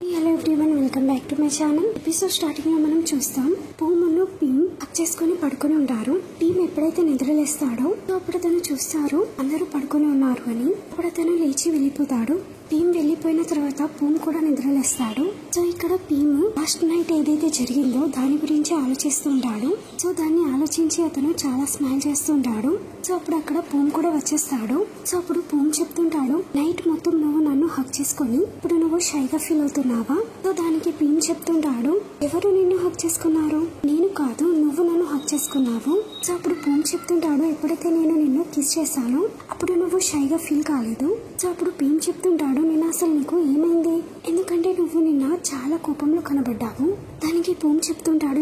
Hello everyone, welcome back to my channel. Episode starting లో మనం చూస్తాం పూమును పీమ్ హక్ చేసుకుని పడుకొని ఉంటారు. పీమ్ ఎప్పుడైతే నిద్రలేస్తాడో అప్పుడు అతను చూస్తారు అందరూ పడుకొని ఉన్నారు అని. అప్పుడు అతను లేచి వెళ్ళిపోతాడు. పీమ్ వెళ్ళిపోయిన తర్వాత పూమ్ కూడా నిద్రలేస్తాడు. సో ఇక్కడ పీమ్ లాస్ట్ నైట్ ఏదైతే జరిగిందో దాని గురించి ఆలోచిస్తుంటాడు. సో దాన్ని ఆలోచించి అతను చాలా స్మైల్ చేస్తుంటాడు. సో అప్పుడు అక్కడ పూమ్ కూడా వచ్చేస్తాడు. సో అప్పుడు పూమ్ చెప్తుంటాడు, నైట్ మొత్తం నువ్వు నన్ను హక్ చేసుకొని ఇప్పుడు నువ్వు షైగా ఫీల్ అవుతున్నావా? సో దానికి పీమ్ చెప్తుంటాడు, ఎవరు నిన్ను హక్ చేసుకున్నారు? నేను కాదు, నువ్వు నన్ను హక్ చేసుకున్నావు. సో అప్పుడు పూమ్ చెప్తుంటాడు, ఎప్పుడైతే నేను నిన్ను కిస్ చేశానో అప్పుడు నువ్వు షైగా ఫీల్ కాలేదు. సో అప్పుడు పీమ్ చెప్తుంటాడు, నేను అసలు నీకు ఏమైంది? ఎందుకంటే నువ్వు నిన్న చాలా కోపంలో కనబడ్డావు. దానికి పూమ్ చెప్తుంటాడు,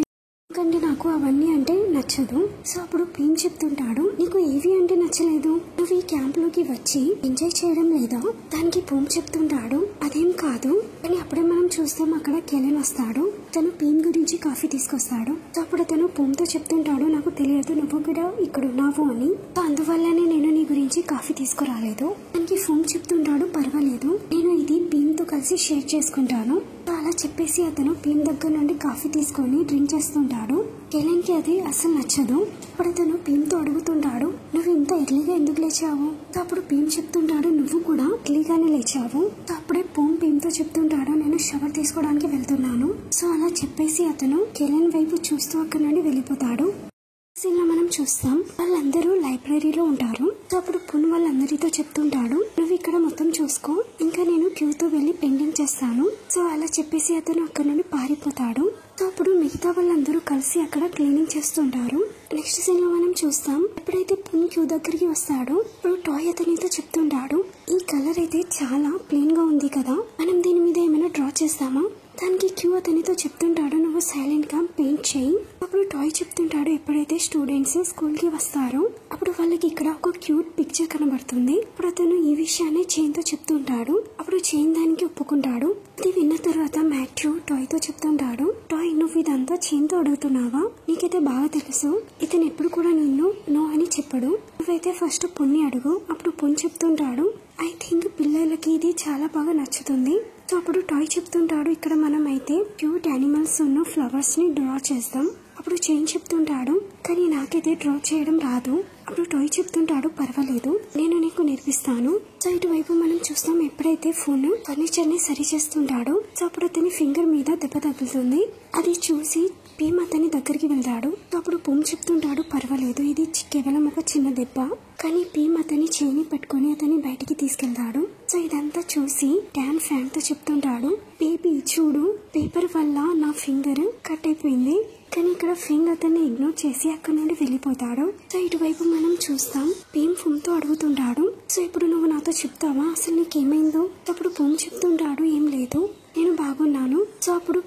ఎందుకంటే నాకు అవన్నీ అంటే నచ్చదు. సో అప్పుడు పీమ్ చెప్తుంటాడు, నీకు ఏవి అంటే నచ్చలేదు? నువ్వు ఈ క్యాంప్ లోకి వచ్చి ఎంజాయ్ చేయడం లేదా? దానికి పూమ్ చెప్తుంటాడు, అదేం కాదు. కానీ అప్పుడే మనం చూస్తాం అక్కడ కెలెన్ వస్తాడు. తను పీమ్ గురించి కాఫీ తీసుకొస్తాడు. సో అప్పుడు తను పూమ్ తో చెప్తుంటాడు, నాకు తెలియదు నువ్వు కూడా ఇక్కడ ఉన్నావు అని. సో అందువల్లనే నేను నీ గురించి కాఫీ తీసుకురాలేదు. దానికి పూమ్ చెప్తుంటాడు, పర్వాలేదు, నేను ఇది పీమ్ తో కలిసి షేర్ చేసుకుంటాను. అలా చెప్పేసి అతను పీమ్ దగ్గర నుండి కాఫీ తీసుకొని డ్రింక్ చేస్తుంటాడు. కెలెన్ కి అది అసలు నచ్చదు. అప్పుడు అతను పీమ్ తో అడుగుతుంటాడు, నువ్వు ఇంత ఎర్లీగా ఎందుకు లేచావు? అప్పుడు పీమ్ చెప్తుంటాడు, నువ్వు కూడా ఎర్లీగానే లేచావు. అప్పుడే పీమ్ తో చెప్తుంటాడు, నేను షవర్ తీసుకోవడానికి వెళ్తున్నాను. సో అలా చెప్పేసి అతను కెలెన్ వైపు చూస్తూ అక్కడ నుండి వెళ్ళిపోతాడు. సీన్ లో మనం చూస్తాం వాళ్ళందరూ లైబ్రరీలో ఉంటారు. సో అప్పుడు పూమ్ వాళ్ళందరితో చెప్తుంటాడు, నువ్వు ఇక్కడ మొత్తం చూసుకో, ఇంకా నేను క్యూతో వెళ్లి పెయింటింగ్ చేస్తాను. సో అలా చెప్పేసి అతను అక్కడ నుండి పారిపోతాడు. సో అప్పుడు మిగతా వాళ్ళందరూ కలిసి అక్కడ క్లీనింగ్ చేస్తుంటారు. నెక్స్ట్ సీన్ లో మనం చూస్తాం ఎప్పుడైతే పూమ్ క్యూ దగ్గరికి వస్తాడో ఇప్పుడు టాయ్ అతనితో చెప్తుంటాడు, ఈ కలర్ అయితే చాలా ప్లెయిన్ గా ఉంది కదా, మనం దీని మీద ఏమైనా డ్రా చేస్తామా? దానికి క్యూ అతనితో చెప్తుంటాడు, నువ్వు సైలెంట్ గా పెయింట్ చేయి. అప్పుడు టాయ్ చెప్తుంటాడు, ఎప్పుడైతే స్టూడెంట్స్ స్కూల్ కి వస్తారో అప్పుడు వాళ్ళకి ఇక్కడ ఒక క్యూట్ పిక్చర్ కనబడుతుంది. అప్పుడు అతను ఈ విషయాన్ని చైన్ తో చెప్తుంటాడు. అప్పుడు చైన్ దానికి ఒప్పుకుంటాడు. ఇది విన్న తర్వాత మాథ్యూ టాయ్ తో చెప్తుంటాడు, టాయ్ నువ్వు ఇదంతా చైన్ తో అడుగుతున్నావా? నీకైతే బాగా తెలుసు ఇతను ఎప్పుడు కూడా నిన్ను నో అని చెప్పడు. నువ్వైతే ఫస్ట్ పొన్ని అడుగు. అప్పుడు పొన్ని చెప్తుంటాడు, ఐ థింక్ పిల్లలకి ఇది చాలా బాగా నచ్చుతుంది. సో అప్పుడు టాయ్ చెప్తుంటాడు, ఇక్కడ మనం అయితే క్యూట్ యానిమల్స్ ఉన్న ఫ్లవర్స్ ని డ్రా చేద్దాం. అప్పుడు చైన్ చెప్తుంటాడు, కానీ నాకైతే డ్రా చేయడం రాదు. అప్పుడు టాయ్ చెప్తుంటాడు, పర్వాలేదు, నేను నీకు నేర్పిస్తాను. సో ఇటువైపు మనం చూస్తాం ఎప్పుడైతే ఫోన్ ఫర్నిచర్ ని సరి చేస్తుంటాడో సో అప్పుడు అతని ఫింగర్ మీద దెబ్బ తగులుతుంది. అది చూసి పీమ్ అతని దగ్గరికి వెళ్తాడు. అప్పుడు పూమ్ చెప్తుంటాడు, పర్వాలేదు, ఇది కేవలం ఒక చిన్న దెబ్బ. కానీ పీమ్ అతని చేయిని పట్టుకొని అతని బయటికి తీసుకెళ్తాడు. సో ఇదంతా చూసి డాన్ ఫ్యాన్ తో చెప్తుంటాడు, బేబీ చూడు, పేపర్ వల్ల నా ఫింగర్ కట్ అయిపోయింది. కానీ ఇక్కడ ఫింగ్ అతన్ని ఇగ్నోర్ చేసి అక్కడ నుండి వెళ్ళిపోతాడు. సో ఇటువైపు మనం చూస్తాం పీమ్ పూమ్ తో అడుగుతుంటాడు, సో ఇప్పుడు నువ్వు నాతో చెప్తావా అసలు నీకేమైందో? అప్పుడు పూమ్ చెప్తుంటాడు, ఏం లేదు, నేను బాగున్నాను. సో అప్పుడు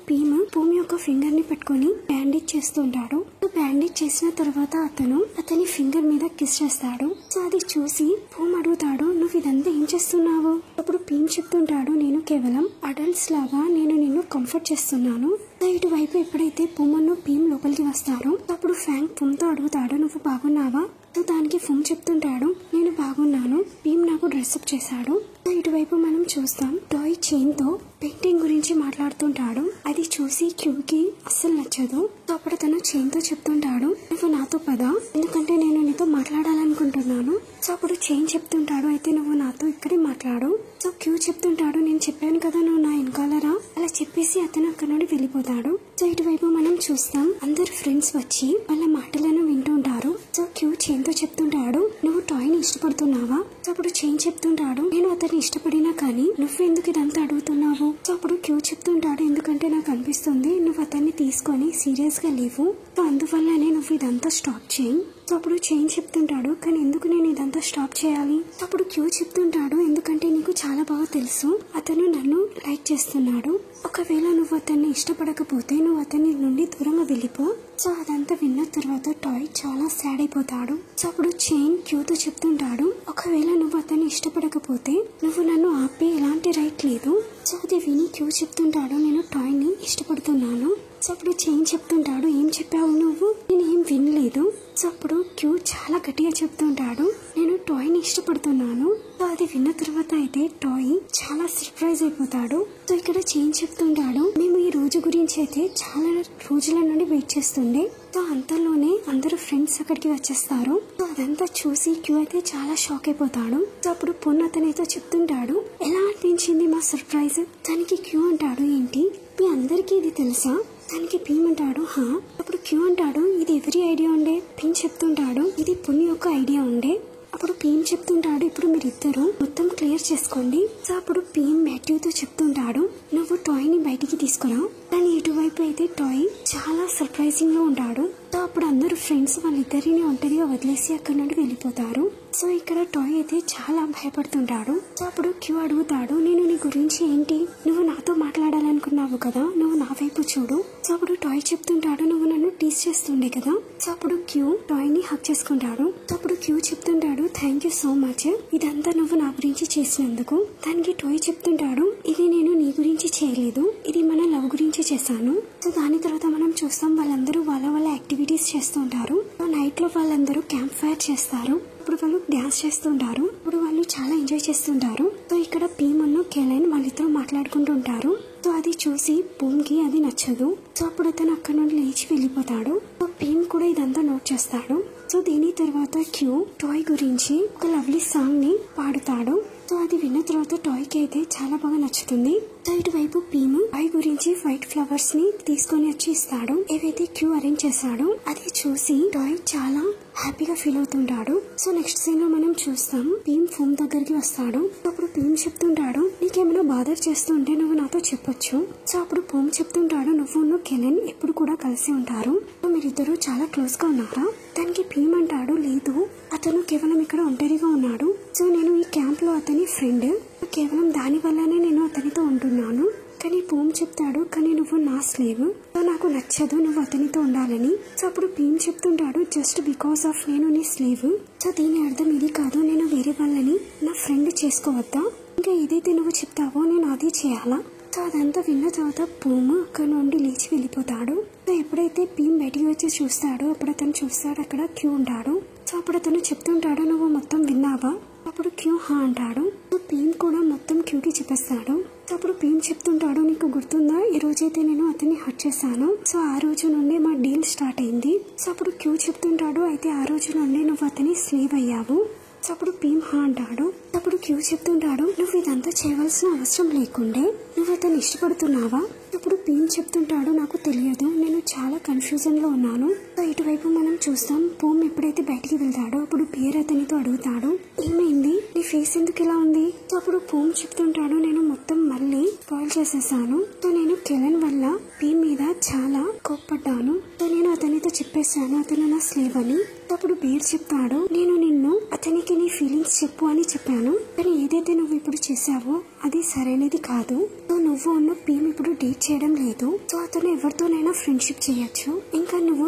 పూమ్ యొక్క ఫింగర్ ని పట్టుకొని బ్యాండేజ్ చేస్తుంటాడు. బ్యాండేజ్ చేసిన తర్వాత అతను అతని ఫింగర్ మీద కిస్ చేస్తాడు. సో అది చూసి పూమ్ అడుగుతాడు, నువ్వు ఇదంతా ఏం చేస్తున్నావు? అప్పుడు పీమ్ చెప్తుంటాడు, నేను కేవలం అడల్ట్స్ లాగా నేను నిన్ను కంఫర్ట్ చేస్తున్నాను. ఇటువైపు ఎప్పుడైతే పూమ్ పీమ్ లోపలికి వస్తారో అప్పుడు ఫ్యాంక్ పూమ్ తో అడుగుతాడు, నువ్వు బాగున్నావా? సో దానికి పూమ్ చెప్తుంటాడు, నేను బాగున్నాను, పీమ్ నాకు డ్రెస్అప్ చేశాడు. ఇటువైపు మనం చూస్తాం టాయ్ చైన్ తో పెయింటింగ్ గురించి మాట్లాడుతుంటాడు. అది చూసి క్యూకి అస్సలు నచ్చదు. సో అప్పుడు తను చైన్ తో చెప్తుంటాడు, నువ్వు నాతో పద, ఎందుకంటే నేను నీతో మాట్లాడాలనుకుంటున్నాను. సో అప్పుడు చైన్ చెప్తుంటాడు, అయితే నువ్వు నాతో ఇక్కడే మాట్లాడు. సో క్యూ చెప్తుంటాడు, నేను చెప్పాను కదా నువ్వు నా వెనకాలరా. అలా చెప్పేసి అతను అక్కడ నుండి వెళ్ళిపోతాడు. సో ఇటువైపు మనం చూస్తాం అందరు ఫ్రెండ్స్ వచ్చి వాళ్ళ మాటలను వింటుంటారు. సో క్యూ చైన్ తో చెప్తుంటాడు, నువ్వు టాయ్ ని ఇష్టపడుతున్నావా? సో అప్పుడు చైన్ చెప్తుంటాడు, నేను అతన్ని ఇష్టపడినా కానీ నువ్వెందుకు ఇదంతా అడుగుతున్నావు? సో అప్పుడు క్యూ చెప్తుంటాడు, ఎందుకంటే నాకు అనిపిస్తుంది నువ్వు అతన్ని తీసుకొని సీరియస్ గా లేవు. సో అందువల్లనే నువ్వు ఇదంతా స్టాప్ చేయి. సో అప్పుడు చైన్ చెప్తుంటాడు, కానీ ఎందుకు నేను ఇదంతా స్టాప్ చేయాలి? అప్పుడు క్యూ చెప్తుంటాడు, ఎందుకంటే నీకు చాలా బాగా తెలుసు అతను నన్ను లైక్ చేస్తున్నాడు. ఒకవేళ నువ్వు అతన్ని ఇష్టపడకపోతే నువ్వు అతని నుండి దూరంగా వెళ్ళిపో. సో అదంతా విన్న తర్వాత టాయ్ చాలా సాడ్ అయిపోతాడు. సో అప్పుడు చైన్ క్యూతో చెప్తుంటాడు, ఒకవేళ నువ్వు అతన్ని ఇష్టపడకపోతే నువ్వు నన్ను ఆపే ఎలాంటి రైట్ లేదు. సో అది విని క్యూ చెప్తుంటాడు, నేను టాయ్ ని ఇష్టపడుతున్నాను. సో అప్పుడు చైన్ చెప్తుంటాడు, ఏం చెప్పావు నువ్వు? నేను ఏం వినలేదు. సో అప్పుడు క్యూ చాలా గట్టిగా చెప్తుంటాడు, నేను టాయ్ ని ఇష్టపడుతున్నాను. సో అది విన్న తర్వాత అయితే టాయ్ చాలా సర్ప్రైజ్ అయిపోతాడు. సో ఇక్కడ చేంజ్ చెప్తుంటాడు, మేము ఈ రోజు గురించి అయితే చాలా రోజుల నుండి వెయిట్ చేస్తుండే. సో అంతలోనే అందరూ ఫ్రెండ్స్ అక్కడికి వచ్చేస్తారు. సో అదంతా చూసి క్యూ అయితే చాలా షాక్ అయిపోతాడు. సో అప్పుడు పొన్ను అతనితో చెప్తుంటాడు, ఎలా అనిపించింది మా సర్ప్రైజ్? దానికి క్యూ అంటాడు, ఏంటి మీ అందరికీ ఇది తెలుసా? దానికి భీమ్ అంటాడు, హా. అప్పుడు క్యూ అంటాడు, ఇది ఎవరి ఐడియా ఉండే? భీమ్ చెప్తుంటాడు, ఇది పొన్ను యొక్క ఐడియా ఉండే. అప్పుడు భీమ్ చెప్తుంటాడు, ఇప్పుడు మీరిద్దరు మొత్తం క్లియర్ చేసుకోండి. సో అప్పుడు భీమ్ మాథ్యూతో చెప్తుంటాడు, నువ్వు టాయ్ ని బయటికి తీసుకురా. కానీ ఇటువైపు అయితే టాయ్ చాలా సర్ప్రైజింగ్ లో ఉంటాడు. సో అప్పుడు అందరూ ఫ్రెండ్స్ వాళ్ళిద్దరిని ఒంటరిగా వదిలేసి అక్కడ నుండి వెళ్ళిపోతారు. సో ఇక్కడ టాయ్ అయితే చాలా భయపడుతుంటాడు. సో అప్పుడు క్యూ అడుగుతాడు, నేను నీ గురించి ఏంటి? నువ్వు నాతో మాట్లాడాలనుకున్నావు కదా, నువ్వు నా వైపు చూడు. సో అప్పుడు టాయ్ చెప్తుంటాడు, నువ్వు నన్ను టీస్ చేస్తుండే కదా. సో అప్పుడు క్యూ టాయ్ ని హక్ చేసుకుంటాడు. సో అప్పుడు క్యూ చెప్తుంటాడు, థ్యాంక్ యూ సో మచ్, ఇదంతా నువ్వు నా గురించి చేసినందుకు. దానికి టాయ్ చెప్తుంటాడు, ఇది నేను నీ గురించి చేయలేదు, ఇది మన లవ్ గురించి చేశాను. సో దాని తర్వాత మనం చూస్తాం వాళ్ళందరూ వాళ్ళ యాక్టివిటీస్ చేస్తుంటారు. నైట్ లో వాళ్ళందరూ క్యాంప్ ఫైర్ చేస్తారు. ఇప్పుడు వాళ్ళు డాన్స్ చేస్తుంటారు. ఇప్పుడు వాళ్ళు చాలా ఎంజాయ్ చేస్తుంటారు. సో ఇక్కడ భీమ్ కెలెన్ వాళ్ళిద్దరూ మాట్లాడుకుంటుంటారు. సో అది చూసి భూమ్ కి అది నచ్చదు. సో అప్పుడు అతను అక్కడ నుండి లేచి వెళ్ళిపోతాడు. సో భీమ్ కూడా ఇదంతా నోట్ చేస్తాడు. సో దీని తర్వాత క్యూ టాయ్ గురించి ఒక లవ్లీ సాంగ్ ని పాడుతాడు. సో అది విన్న తర్వాత టాయ్ కి అయితే చాలా బాగా నచ్చుతుంది. సో ఇటువైపు భీమ్ టాయ్ గురించి వైట్ ఫ్లవర్స్ ని తీసుకొని వచ్చి ఇస్తాడు, ఏవైతే క్యూ అరేంజ్ చేశాడు. అది చూసి టాయ్ చాలా హ్యాపీగా ఫీల్ అవుతుంటాడు. సో నెక్స్ట్ సీన్ లో మనం చూస్తాం, భీమ్ ఫోమ్ దగ్గరికి వస్తాడు. అప్పుడు భీమ్ చెప్తుంటాడు, నీకేమైనా బాధర్ చేస్తుంటే నువ్వు నాతో చెప్పొచ్చు. సో అప్పుడు భూమ్ చెప్తుంటాడు, నువ్వు కెలెన్ ఎప్పుడు కూడా కలిసి ఉంటారు, మీరిద్దరు చాలా క్లోజ్ గా ఉన్నారా? దానికి భీమ్ అంటాడు, లేదు, అతను కేవలం ఇక్కడ ఒంటరిగా ఉన్నాడు. సో నేను ఈ క్యాంప్ లో అతని ఫ్రెండ్, కేవలం దాని వల్లనే నేను అతనితో ఉంటున్నాను. కానీ భూమ్ చెప్తాడు, కానీ నువ్వు నా స్లేవ్, సో నాకు నచ్చదు నువ్వు అతనితో ఉండాలని. సో అప్పుడు భీమ్ చెప్తుంటాడు, జస్ట్ బికాస్ ఆఫ్ నేను నీ స్లేవ్, సో దీని అర్థం ఇది కాదు, నేను వేరే వాళ్ళని నా ఫ్రెండ్ చేసుకోవద్దా? ఇంకా ఏదైతే నువ్వు చెప్తావో నేను అది చేయాలా? సో అదంతా విన్న తర్వాత భూమ్ అక్కడ నుండి లేచి వెళ్ళిపోతాడు. సో ఎప్పుడైతే భీమ్ బయటికి వచ్చి చూస్తాడో అప్పుడు అతను చూస్తాడు, అక్కడ క్యూ ఉంటాడు. సో అప్పుడు అతను చెప్తుంటాడు, నువ్వు మొత్తం విన్నావా? అప్పుడు క్యూ హా అంటాడు. సో భీమ్ కూడా మొత్తం క్యూకి చెప్పేస్తాడు. సో అప్పుడు భీమ్ చెప్తుంటాడు, నీకు గుర్తుందా ఈ రోజైతే నేను అతన్ని హర్ట్ చేశాను, సో ఆ రోజు నుండి మా డీల్ స్టార్ట్ అయింది. సో అప్పుడు క్యూ చెప్తుంటాడు, అయితే ఆ రోజు నుండి నువ్వు అతని స్లేవ్ అయ్యావు. సో అప్పుడు భీమ్ హా అంటాడు. అప్పుడు క్యూ చెప్తుంటాడు, నువ్వు ఇదంతా చేయవలసిన అవసరం లేకుండే, నువ్వు అతన్ని ఇష్టపడుతున్నావా? ఇప్పుడు భీమ్ చెప్తుంటాడు, నాకు తెలియదు, నేను చాలా కన్ఫ్యూజన్ లో ఉన్నాను. సో ఇటువైపు మనం చూస్తాం, భూమ్ ఎప్పుడైతే బయటికి వెళ్తాడో అప్పుడు బియర్ అతనితో అడుగుతాడు, ఏమైంది, నీ ఫేస్ ఎందుకు ఇలా ఉంది? సో అప్పుడు భూమ్ చెప్తుంటాడు, నేను మొత్తం మళ్ళీ కాల్ చేసేసాను. సో నేను కెలెన్ వల్ల భీమ్ మీద చాలా కోప్పడ్డాను. సో నేను అతనితో చెప్పేశాను అతను నా స్లేవ్ అని. అప్పుడు బియర్ చెప్తాడు, నేను నిన్ను అతనికి నీ ఫీలింగ్స్ చెప్పు అని చెప్పాను, కానీ ఏదైతే నువ్వు ఇప్పుడు చేసావో అది సరైనది కాదు. సో నువ్వు భీమ్ ఇప్పుడు డేట్ చేయడం లేదు. సో అతను ఎవరితోనైనా ఫ్రెండ్షిప్ చేయొచ్చు. ఇంకా నువ్వు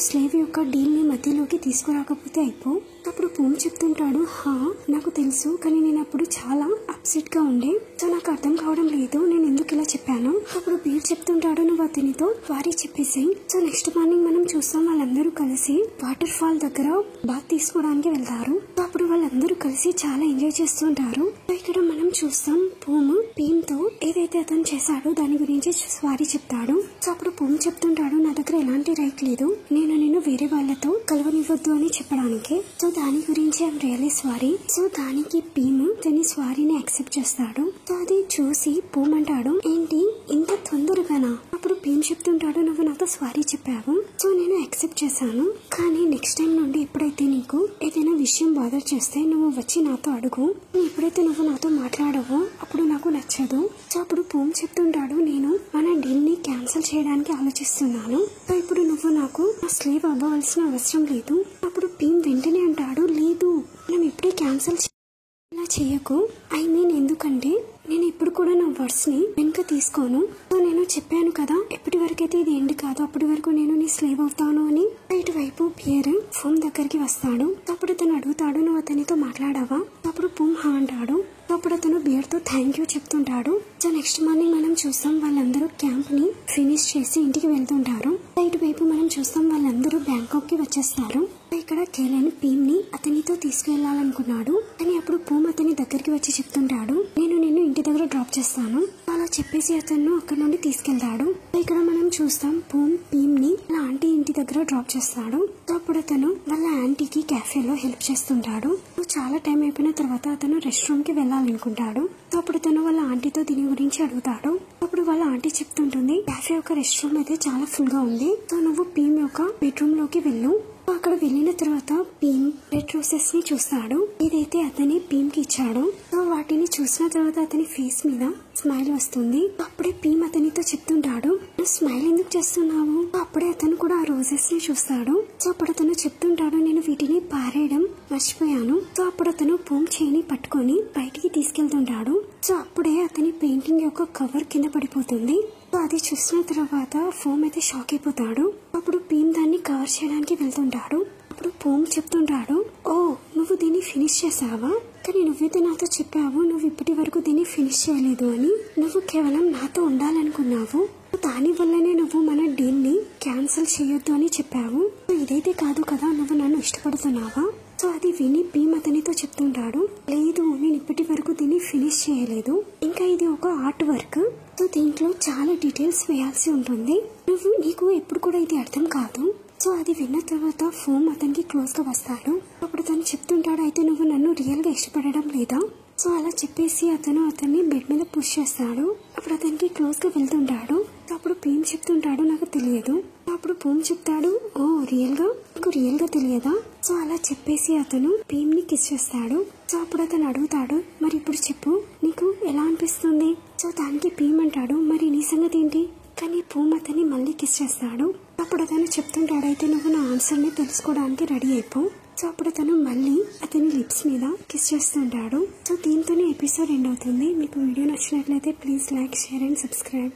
స్లేవ్ యొక్క డీల్ ని మధ్యలోకి తీసుకురాకపోతే అయిపో. అప్పుడు భూమ్ చెప్తుంటాడు, హా నాకు తెలుసు, కానీ నేను అప్పుడు చాలా అప్సెట్ గా ఉండే, సో నాకు అర్థం కావడం లేదు నేను ఎందుకు ఇలా చెప్పాను. అప్పుడు బీర్ చెప్తుంటాడు, నువ్వు అతనితో వారి చెప్పేసాయి. సో నెక్స్ట్ మార్నింగ్ మనం చూస్తాం, వాళ్ళందరూ కలిసి వాటర్ ఫాల్ దగ్గర బాత్ తీసుకోవడానికి వెళ్తారు. అప్పుడు వాళ్ళందరూ కలిసి చాలా ఎంజాయ్ చేస్తుంటారు. ఇక్కడ మనం చూస్తాం, భీమ్ తో ఏదైతే అతను చేశాడో దాని గురించి సారీ చెప్తాడు. సో అప్పుడు భూమ్ చెప్తుంటాడు, నా దగ్గర ఎలాంటి రైట్ లేదు, నేను వేరే వాళ్ళతో కలవనివ్వద్దు అని చెప్పడానికి. సో దాని గురించి ఐఎమ్ రియల్లీ సారీ. సో దానికి భీమ్ తన సారీని యాక్సెప్ట్ చేస్తాడు. సో అది చూసి భూమ్ అంటాడు, ఏంటి ఇంత తొందరగానా? అప్పుడు భీమ్ చెప్తుంటాడు, నువ్వు నాతో సారీ చెప్పావు, సో నేను యాక్సెప్ట్ చేశాను, కానీ నెక్స్ట్ టైం నుండి ఎప్పుడైతే నీకు ఏదైనా విషయం బాధ చేస్తే నువ్వు వచ్చి నాతో అడుగు, ఎప్పుడైతే నువ్వు నాతో మాట్లాడవో అప్పుడు నాకు నచ్చదు. సో అప్పుడు భూమ్ చెప్తుంటాడు, నేను మన డీల్ ని క్యాన్సిల్ చేయడానికి ఆలోచిస్తున్నాను, సో ఇప్పుడు నువ్వు నాకు స్లేవ్ అవ్వవలసిన అవసరం లేదు. అప్పుడు భీమ్ వెంటనే అంటాడు, లేదు మనం ఇప్పుడే క్యాన్సిల్ ఇలా చేయకు, ఐ మీన్ ఎందుకంటే నేను ఇప్పుడు కూడా నా వర్డ్స్ ని వెనుక తీసుకోను. సో నేను చెప్పాను కదా, ఎప్పటి వరకైతే ఇది ఎండ్ కాదు అప్పటి వరకు నేను నీ స్లేవ్ అవుతాను అని. ఇటువైపు బియర్ ఫోన్ దగ్గరికి వస్తాడు. అప్పుడు తను అడుగుతాడు, నువ్వు అతనితో మాట్లాడావా? అప్పుడు భూమ్ హా అంటాడు. అప్పుడు అతను బియర్ తో థ్యాంక్ యూ చెప్తుంటాడు. సో నెక్స్ట్ మార్నింగ్ మనం చూస్తాం వాళ్ళందరూ క్యాంప్ ని ఫినిష్ చేసి ఇంటికి వెళ్తుంటారు. ఇటువైపు మనం చూస్తాం వాళ్ళందరూ బ్యాంకాక్ కి వచ్చేస్తారు. ఇక్కడ కేలెన్ పీమ్ ని అతనితో తీసుకెళ్లాలనుకున్నాడు. కానీ అప్పుడు పూమ్ అతని దగ్గరికి వచ్చి చెప్తుంటాడు, నేను నిన్ను ఇంటి దగ్గర డ్రాప్ చేస్తాను. అలా చెప్పేసి అతను అక్కడ నుండి తీసుకెళ్తాడు. ఇక్కడ మనం చూస్తాం పూమ్ పీమ్ ని వాళ్ళ ఆంటీ ఇంటి దగ్గర డ్రాప్ చేస్తాడు. అప్పుడు అతను వాళ్ళ ఆంటీకి క్యాఫేలో హెల్ప్ చేస్తుంటాడు. చాలా టైం అయిపోయిన తర్వాత అతను రెస్ట్ రూమ్ కి వెళ్ళాలనుకుంటాడు. అప్పుడు అతను వాళ్ళ ఆంటీతో దీని గురించి అడుగుతాడు. అప్పుడు వాళ్ళ ఆంటీ చెప్తుంటుంది, క్యాఫే యొక్క రెస్ట్ రూమ్ అయితే చాలా ఫుల్ గా ఉంది. సో నువ్వు పీమ్ యొక్క బెడ్రూమ్ లోకి వెళ్ళు. అక్కడ వెళ్ళిన తర్వాత పీమ్ రెడ్ రోసెస్ ని చూస్తాడు. ఇదైతే అతని పీమ్ కి ఇచ్చాడు. సో వాటిని చూసిన తర్వాత అతని ఫేస్ మీద స్మైల్ వస్తుంది. అప్పుడే పీమ్ అతనితో చెప్తుంటాడు, నువ్వు స్మైల్ ఎందుకు చేస్తున్నావు? అప్పుడే అతను కూడా ఆ రోజెస్ ని చూస్తాడు. సో అప్పుడు అతను చెప్తుంటాడు, నేను వీటిని పారేయడం మర్చిపోయాను. సో అప్పుడు అతను పూమ్ చేయిని పట్టుకొని బయటికి తీసుకెళ్తుంటాడు. సో అప్పుడే అతని పెయింటింగ్ యొక్క కవర్ కింద పడిపోతుంది. అది చూసిన తర్వాత ఫోమ్ అయితే షాక్ అయిపోతాడు. అప్పుడు పీమ్ దాన్ని కవర్ చేయడానికి వెళ్తుంటాడు. అప్పుడు పూమ్ చెప్తుంటాడు, ఓ నువ్వు దీన్ని ఫినిష్ చేసావా? కానీ నువ్వైతే నాతో చెప్పావు నువ్వు ఇప్పటి వరకు దీన్ని ఫినిష్ చేయలేదు అని. నువ్వు కేవలం నాతో ఉండాలనుకున్నావు. దాని వల్లనే నువ్వు మన డీల్ ని క్యాన్సిల్ చేయొద్దు అని చెప్పావు. ఇదైతే కాదు కదా, నువ్వు నన్ను ఇష్టపడుతున్నావా? సో అది విని పీమ్ అతనితో చెప్తుంటాడు, లేదు నేను ఇప్పటి వరకు దీన్ని ఫినిష్ చేయలేదు. ఇంకా ఇది ఒక ఆర్ట్ వర్క్. సో దీంట్లో చాలా డీటెయిల్స్ వేయాల్సి ఉంటుంది. నీకు ఎప్పుడు కూడా ఇది అర్థం కాదు. సో అది విన్న తర్వాత ఫోమ్ అతనికి క్లోజ్ గా వస్తాడు. అప్పుడు తను చెప్తుంటాడు, అయితే నువ్వు నన్ను రియల్ గా ఇష్టపడడం లేదా? సో అలా చెప్పేసి అతన్ని బెడ్ మీద పుష్ చేస్తాడు. అప్పుడు అతనికి క్లోజ్ గా వెళ్తుంటాడు. అప్పుడు పీమ్ చెప్తుంటాడు, నాకు తెలియదు. అప్పుడు పూమ్ చెప్తాడు, ఓ రియల్ గా నీకు రియల్ గా తెలియదా? సో అలా చెప్పేసి అతను పీమ్ ని కిస్ చేస్తాడు. సో అప్పుడు అతను అడుగుతాడు, మరి ఇప్పుడు చెప్పు నీకు ఎలా అనిపిస్తుంది? సో దానికి పీమ్ అంటాడు, మరి నీ సంగతి ఏంటి? కానీ పూమ్ అతన్ని మళ్ళీ కిస్ చేస్తాడు. అప్పుడు అతను చెప్తుంటాడు, అయితే నువ్వు నా ఆన్సర్ ని తెలుసుకోవడానికి రెడీ అయిపో. సో అప్పుడు అతను మళ్ళీ అతని లిప్స్ మీద కిస్ చేస్తుంటాడు. సో దీంతోనే ఎపిసోడ్ ఎండ్ అవుతుంది. మీకు వీడియో నచ్చినట్లయితే please like, share and subscribe.